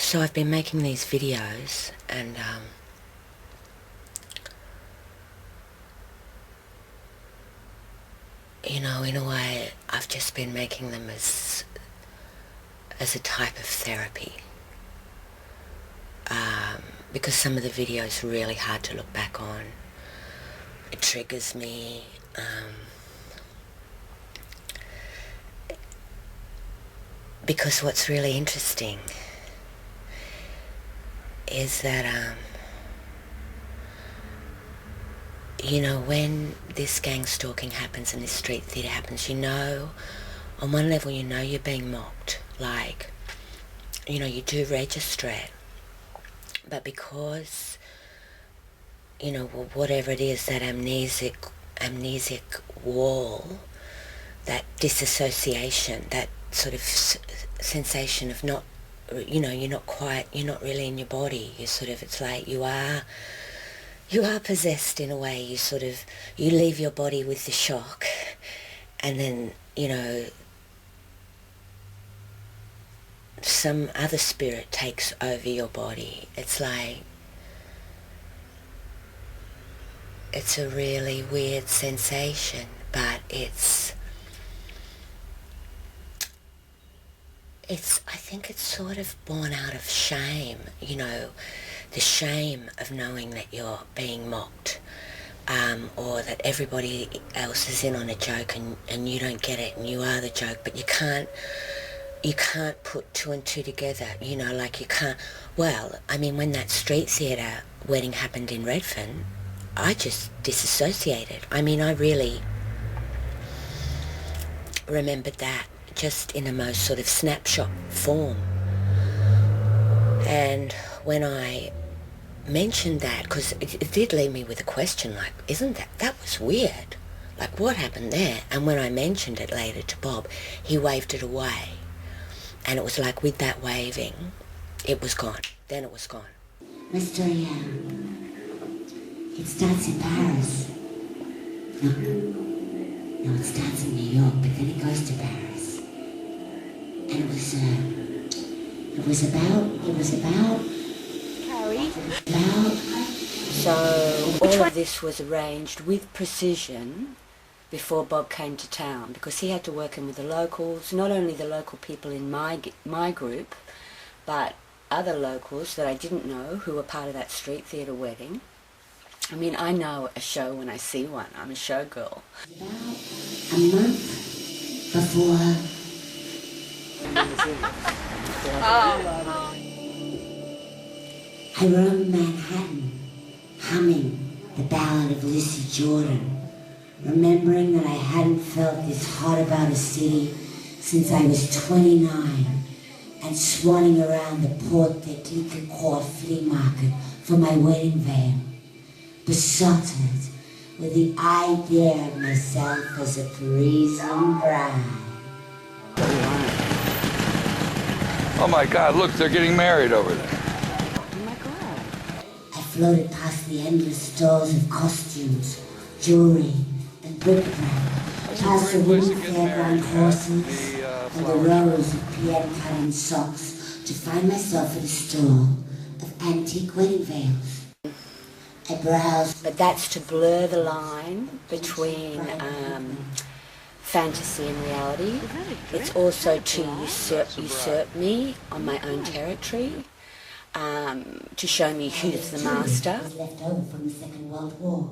So I've been making these videos and you know, in a way I've just been making them as a type of therapy, because some of the videos are really hard to look back on. It triggers me, because what's really interesting is that you know, when this gang stalking happens and this street theatre happens, you know, on one level you know you're being mocked, like, you know, you do register it, but because, you know, whatever it is, that amnesic wall, that disassociation, that sort of sensation of not, you know, you're not really in your body, you're sort of, it's like you are possessed in a way. You leave your body with the shock, and then, you know, some other spirit takes over your body. It's like, it's a really weird sensation, but I think it's sort of born out of shame, you know, the shame of knowing that you're being mocked, or that everybody else is in on a joke and you don't get it and you are the joke, but you can't put two and two together, you know, like you can't. Well, I mean, when that street theatre wedding happened in Redfern, I just disassociated. I mean, I really remembered that just in the most sort of snapshot form. And when I mentioned that, because it did leave me with a question, like, isn't that was weird, like, what happened there? And when I mentioned it later to Bob, he waved it away, and it was like, with that waving, it was gone. Then it was gone. My story, it starts in Paris. No, it starts in New York, but then it goes to Paris. And it was about Carrie? So all of this was arranged with precision before Bob came to town, because he had to work in with the locals, not only the local people in my group, but other locals that I didn't know who were part of that street theatre wedding. I mean, I know a show when I see one. I'm a showgirl. About a month before... I roamed Manhattan, humming the ballad of Lizzie Jordan, remembering that I hadn't felt this hot about a city since I was 29, and swanning around the Porte de Cliquot flea market for my wedding veil, besotted with the idea of myself as a Parisian bride. Oh my God, look, they're getting married over there. Oh my God. I floated past the endless stalls of costumes, jewelry, and bric-a-brac, past the wooden fairground horses and the rows of pied-cutting socks, to find myself at a stall of antique wedding veils. I browsed. But that's to blur the line between fantasy and reality. It's also to usurp me on my own territory, to show me who's the master. Left over from the Second World War.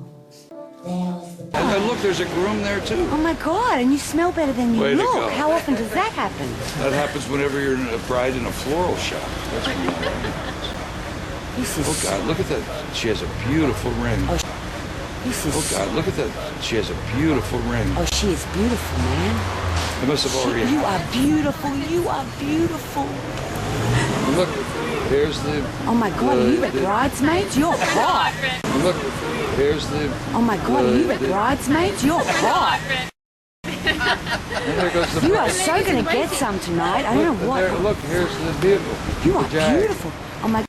There was the And look, there's a groom there too. Oh my God, and you smell better than you Way to look. go. How often does that happen? That happens whenever you're a bride in a floral shop. That's when you know. This is... Oh God, look at that. She has a beautiful ring. Oh, this is... Oh God, look at that. She has a beautiful ring. Oh, she is beautiful, man. I must have already... You are beautiful. You are beautiful. Look, here's the... Oh my God, are you at bridesmaids? You're hot. Look, here's the... Oh my God, are you at bridesmaids? You're hot. And there goes the... You are so going to get some tonight. I don't know what... There, look, here's the vehicle. You are The Jag. beautiful. Oh my...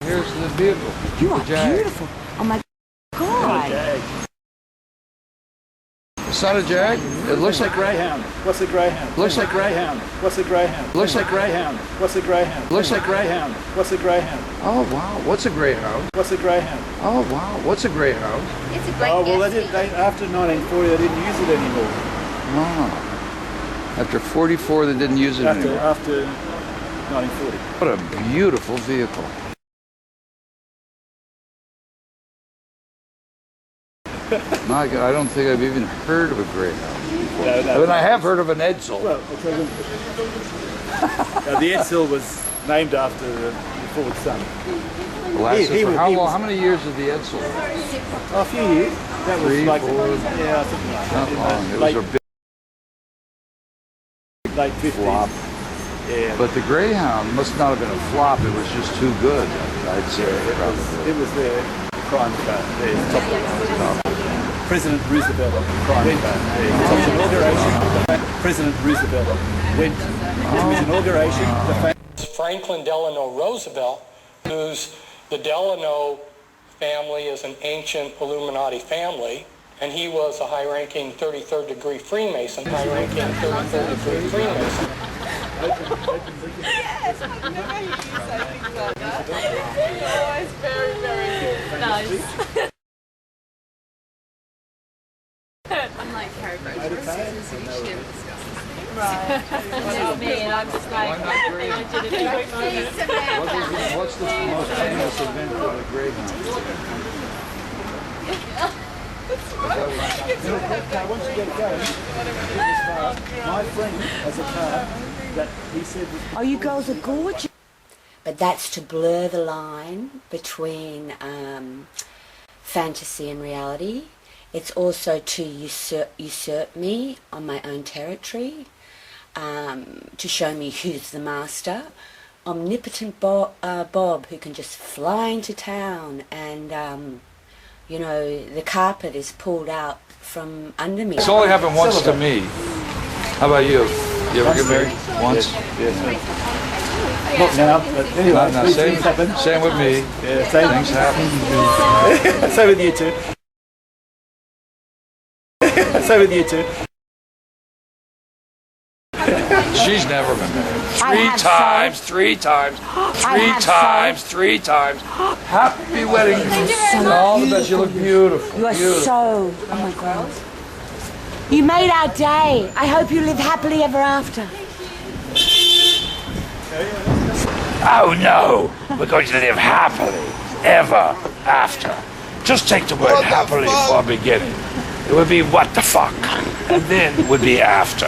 Here's the vehicle. You are The Jag. beautiful. Oh my God. Some not a jag? It looks like greyhound. What's a greyhound? Looks like greyhound. What's a greyhound? Looks like greyhound. What's a greyhound? Looks like greyhound. What's a greyhound? Oh wow, what's a greyhound? What's a greyhound? Oh wow, what's a greyhound? It's a great Oh well, guess. after 1940 they didn't use it anymore. Wow. After 44, they didn't use it anymore. After 1940. What a beautiful vehicle. My God, I don't think I've even heard of a greyhound before. No. I mean, I have heard of an Edsel. Well, the Edsel was named after the Ford's son. Lasted for how long? How many years did the Edsel? A few years. That was 3, like 4. Yeah, something like that. Not long. It late, was a big late 50s. flop. Yeah. But the Greyhound must not have been a flop. It was just too good, I'd say. It was the crime car. Top. President Roosevelt crime car. Top inauguration. President Roosevelt went to his inauguration. Franklin Delano Roosevelt, the Delano family is an ancient Illuminati family, and he was a high-ranking 33rd degree Freemason. High-ranking 33rd degree Freemason. Yes, I've never used something like that. Oh, it's very, very nice. Unlike Harry Potter, we should never discuss this thing. Right. Well, me, and I'm just like, everything I did at every moment. What's the most famous event of the Greyhound? Once you get it going, my friend has a car that he said was... Oh, you girls are gorgeous. But that's to blur the line between fantasy and reality. It's also to usurp me on my own territory, to show me who's the master. Omnipotent Bob, who can just fly into town and, you know, the carpet is pulled out from under me. It's only happened once to me. How about you? You ever get married? Once? Yes. Not now, but anyway, No, these things happen. same with me. Yeah, same. Things happen. Same with you too. Same with you too. She's never been married. Three times. Happy wedding. All the best. You look beautiful. You are so, oh my God. You made our day. I hope you live happily ever after. Oh no, we're going to live happily ever after. Just take the word happily for a beginning. It would be what the fuck, and then would be after,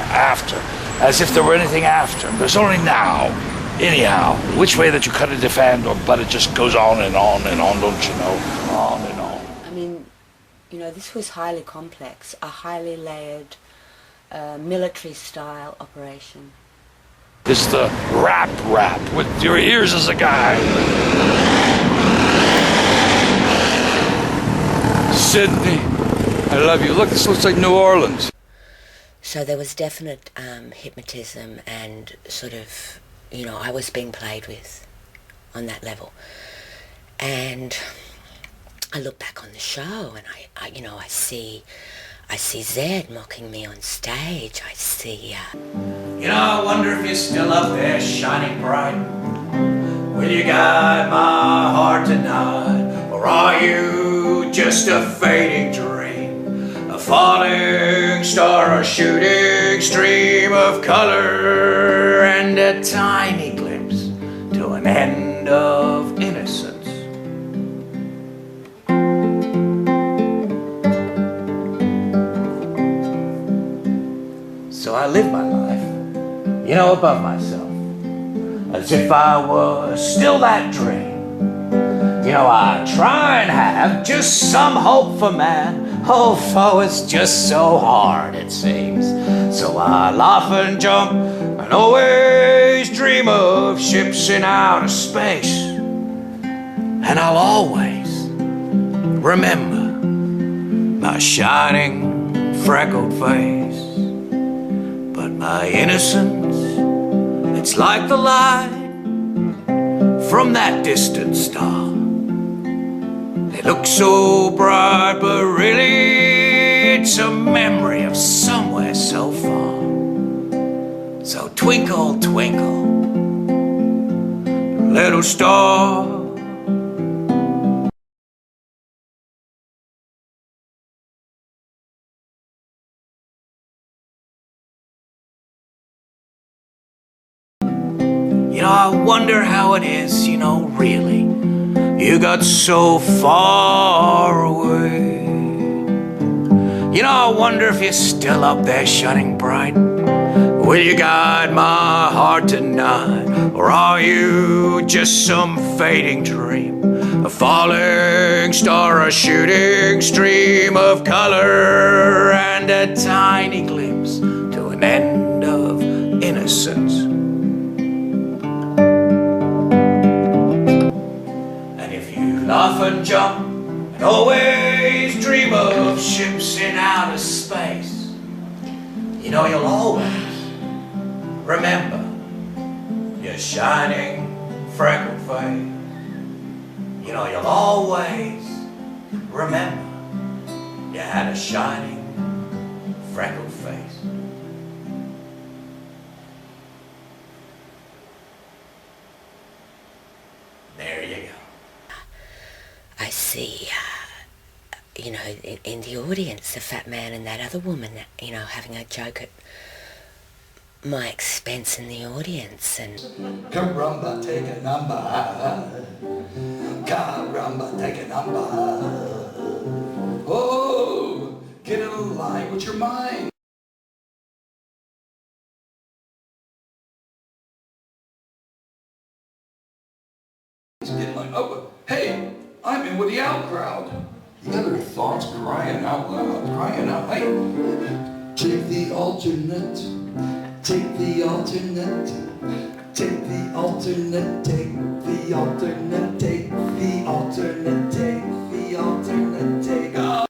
as if there were anything after. There's only now. Anyhow, which way that you cut it, defend, but it just goes on and on and on, don't you know? On and on. I mean, you know, this was highly complex, a highly layered military-style operation. It's the rap with your ears as a guy. Sydney, I love you. Look, this looks like New Orleans. So there was definite hypnotism and sort of, you know, I was being played with on that level. And I look back on the show and I you know, I see Zed mocking me on stage. I see... You know, I wonder if you're still up there shining bright. Will you guide my heart tonight? Or are you just a fading dream? A falling star, a shooting stream of color, and a tiny glimpse to an end of innocence. So I live my life, you know, above myself, as if I was still that dream. You know, I try and have just some hope for man. Oh, foe, it's just so hard, it seems. So I laugh and jump and always dream of ships in outer space. And I'll always remember my shining, freckled face. But my innocence, it's like the light from that distant star. They look so bright, but really it's a memory of somewhere so far. So twinkle, twinkle, little star. You know, I wonder how it is, you know, really. You got so far away. You know, I wonder if you're still up there shining bright. Will you guide my heart tonight? Or are you just some fading dream? A falling star, a shooting stream of color, and a tiny glimpse to an end of innocence. And if you laugh and jump and always dream of ships in outer space, you know you'll always remember your shining freckled face. You know you'll always remember you had a shining freckled face. There you go. I see, you know, in the audience, the fat man and that other woman, you know, having a joke at my expense in the audience. And Caramba, take a number. Caramba, take a number. Oh, get in line with your mind. Get in line. Oh, hey, I'm in with the out crowd. The other thoughts crying out loud, crying out. Hey, take the alternate. Take the alternate. Take the alternate. Take the alternate. Take the alternate. Take the alternate. Take. Oh.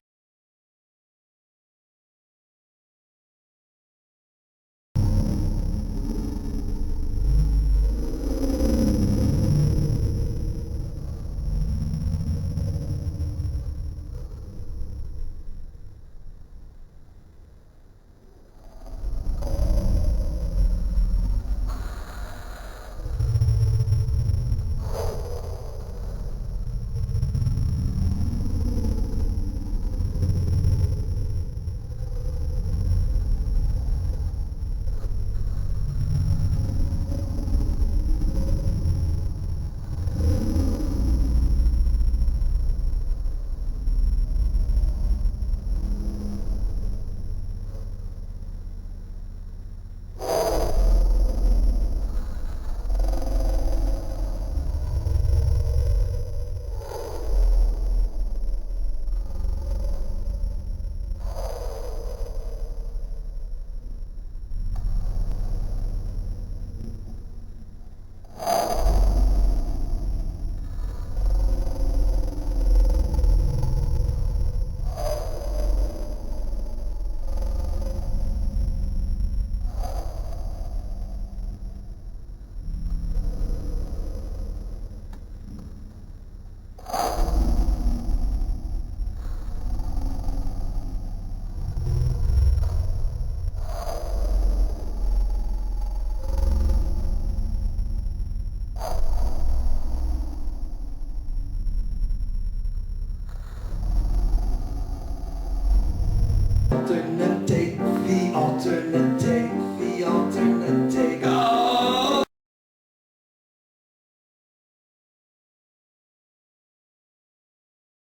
Alternate take, the alternate take, the alternate take. Oh!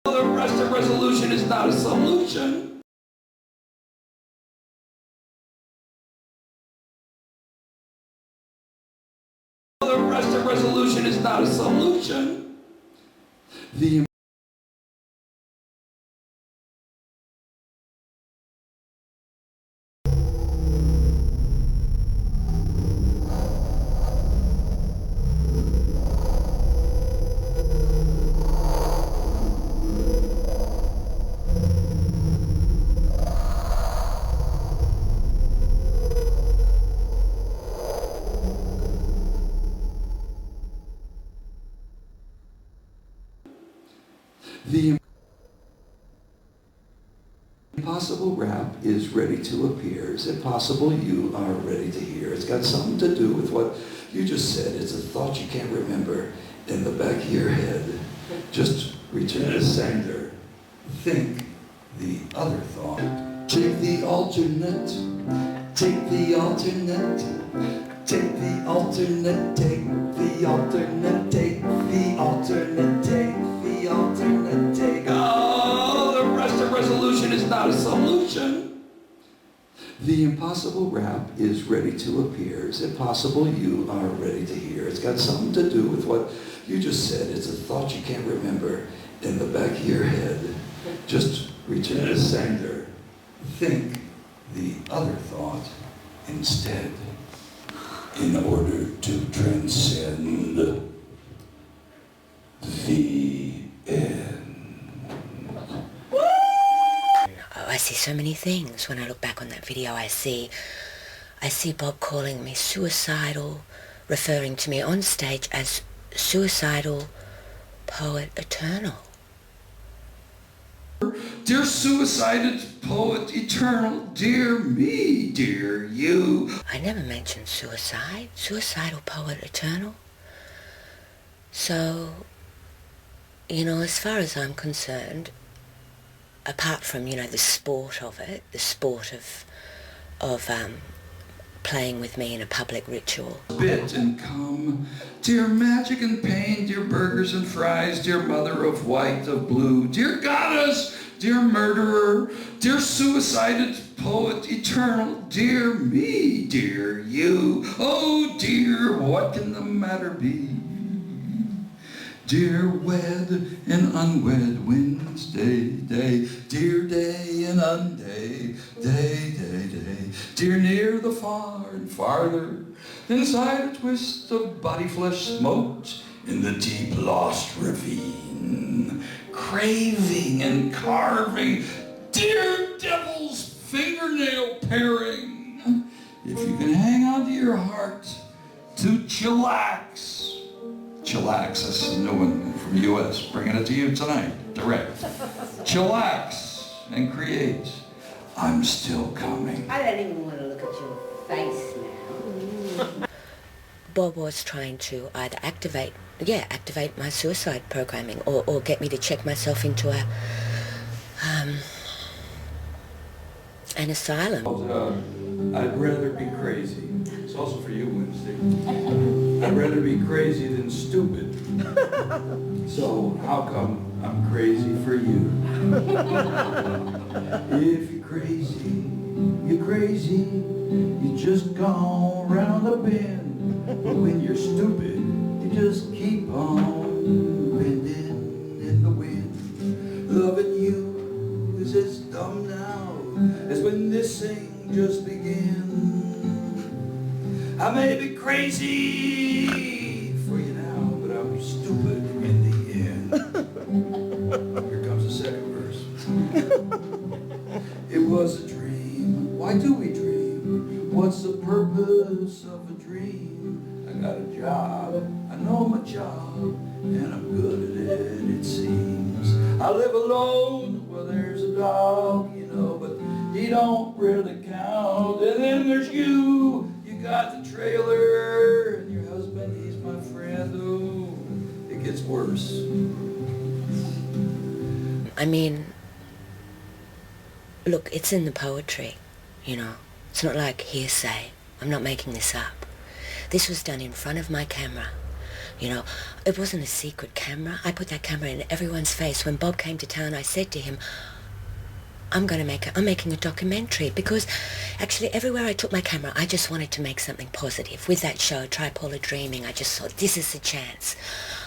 The rest of resolution is not a solution. The rest of resolution is not a solution. The impossible rap is ready to appear. Is it possible you are ready to hear? It's got something to do with what you just said. It's a thought you can't remember in the back of your head. Just return to sender. Think the other thought. Take the alternate. Take the alternate. Take the alternate. Take the alternate. Take the alternate. Take the alternate. Take. Oh, the rest of resolution is not a solution. The impossible rap is ready to appear. Is it possible you are ready to hear? It's got something to do with what you just said. It's a thought you can't remember in the back of your head. Just return to sender. Think the other thought instead in order to transcend the end. Oh, I see so many things. When I look back on that video, I see Bob calling me suicidal, referring to me on stage as suicidal poet eternal. Dear suicided poet eternal, dear me, dear you. I never mentioned suicide. Suicidal poet eternal. So, you know, as far as I'm concerned, apart from, you know, the sport of it, the sport of playing with me in a public ritual. Bit and come, dear magic and pain, dear burgers and fries, dear mother of white, of blue, dear goddess, dear murderer, dear suicided poet eternal, dear me, dear you, oh dear, what can the matter be? Dear wed and unwed Wednesday day, dear day and unday, day, day, day, dear near the far and farther, inside a twist of body flesh smoked in the deep lost ravine, craving and carving, dear devil's fingernail paring. If you can hang on to your heart to chillax. Chillax, that's a new one from the U.S. Bringing it to you tonight, direct. Chillax and create. I'm still coming. I don't even want to look at your face now. Bob was trying to either activate my suicide programming or get me to check myself into an asylum. I'd rather be crazy. It's also for you, Wednesday. I'd rather be crazy than stupid. So how come I'm crazy for you? If you're crazy, you're crazy. You just go round the bend. But when you're stupid, you just keep on bending in the wind. Loving you is as dumb now as when this thing just began. I may be crazy for you now, but I'm stupid in the end. Here comes the second verse. It was a dream. Why do we dream? What's the purpose of a dream? I got a job. I know my job, and I'm good at it, it seems. I live alone. Well, there's a dog, you know, but he don't really count. And then there's you. You got the trailer, and your husband, he's my friend. Oh, it gets worse. I mean, look, it's in the poetry, you know. It's not like hearsay. I'm not making this up. This was done in front of my camera. You know, it wasn't a secret camera. I put that camera in everyone's face. When Bob came to town, I said to him, I'm making a documentary, because actually everywhere I took my camera, I just wanted to make something positive. With that show, Tripolar Dreaming, I just thought, this is the chance.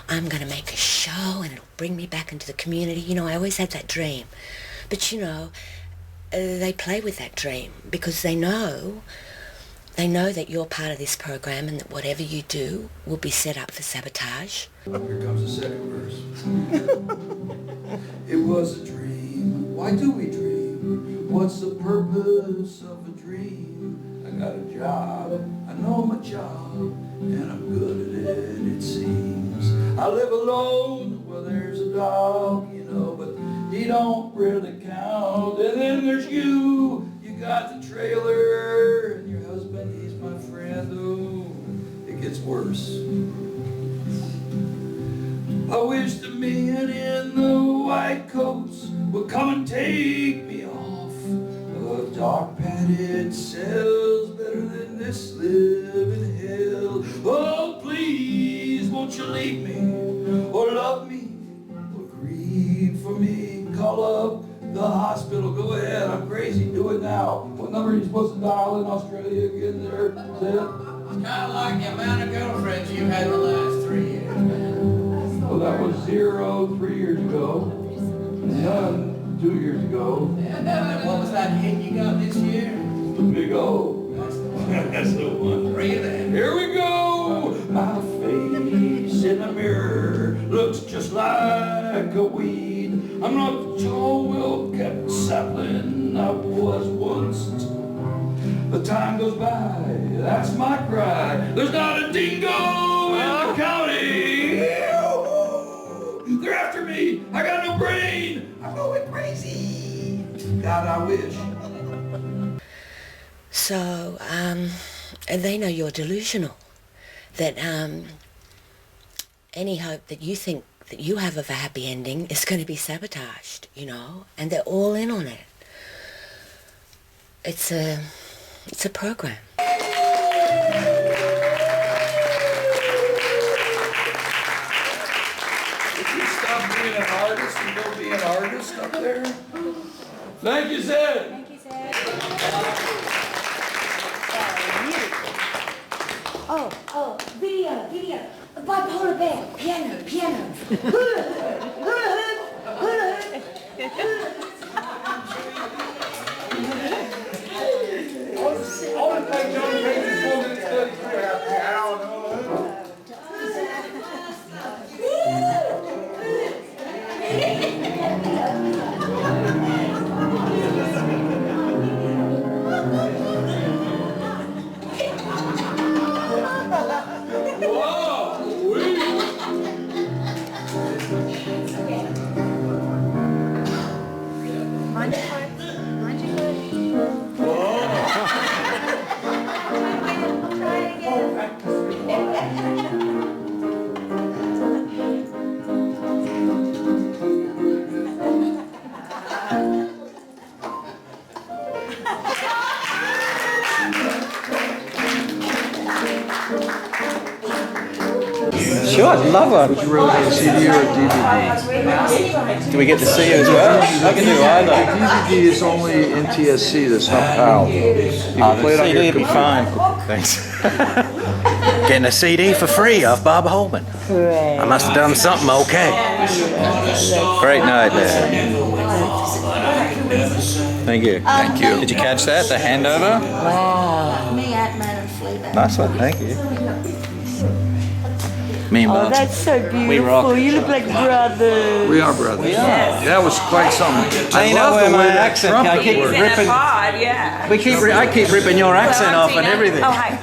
I'm going to make a show and it'll bring me back into the community. You know, I always had that dream. But, you know, they play with that dream because they know that you're part of this program and that whatever you do will be set up for sabotage. Here comes the second verse. It was a dream. Why do we dream? What's the purpose of a dream? I got a job. I know my job, and I'm good at it, it seems. I live alone. Well, there's a dog, you know, but he don't really count. And then there's you got the trailer, and your husband, he's my friend. Oh, it gets worse. I wish the men in the white coats would come and take me off. A dark padded cell's better than this living hell. Oh, please, won't you leave me, or love me, or grieve for me? Call up the hospital. Go ahead, I'm crazy, do it now. What number are you supposed to dial in Australia again there, Ted? It's kind of like the amount of girlfriends you've had in the last 3 years. Well, that was 0 3 years ago, none 2 years ago. And what was that hit you got this year? The big O. That's the one. Bring it in. Here we go. My face in the mirror looks just like a weed. I'm not the tall, well-kept sapling I was once. The time goes by, that's my cry. There's not a dingo in the county. They're after me. I got no brain. I'm going crazy. God, I wish. So, they know you're delusional. That any hope that you think that you have of a happy ending is going to be sabotaged, you know, and they're all in on it. It's a program. Being an artist and go be an artist up there. Thank you, Zed. Thank you, Zed. Oh, video. Bipolar band, piano. Hula hoop. Sure, I'd love one. Would you rather have a CD or a DVD? Do we get to see it as well? I can do either. The DVD is only NTSC, that's not PAL. You can play it on CD your would be computer. fine. Thanks. Getting a CD for free off Bob Holman. I must have done something okay. Great night there. Thank you. Thank you. Did you catch that? The handover? Wow. Me, Ant-Man and Fleabag. Nice one, thank you. Me and Oh, Martin. that's so We rock. beautiful. You look like brothers. We are brothers. We are. That was quite something. I I know love where the my way that accent. I trumpet keep works. ripping. Pod, yeah. I keep ripping your accent off and everything. Oh, hi.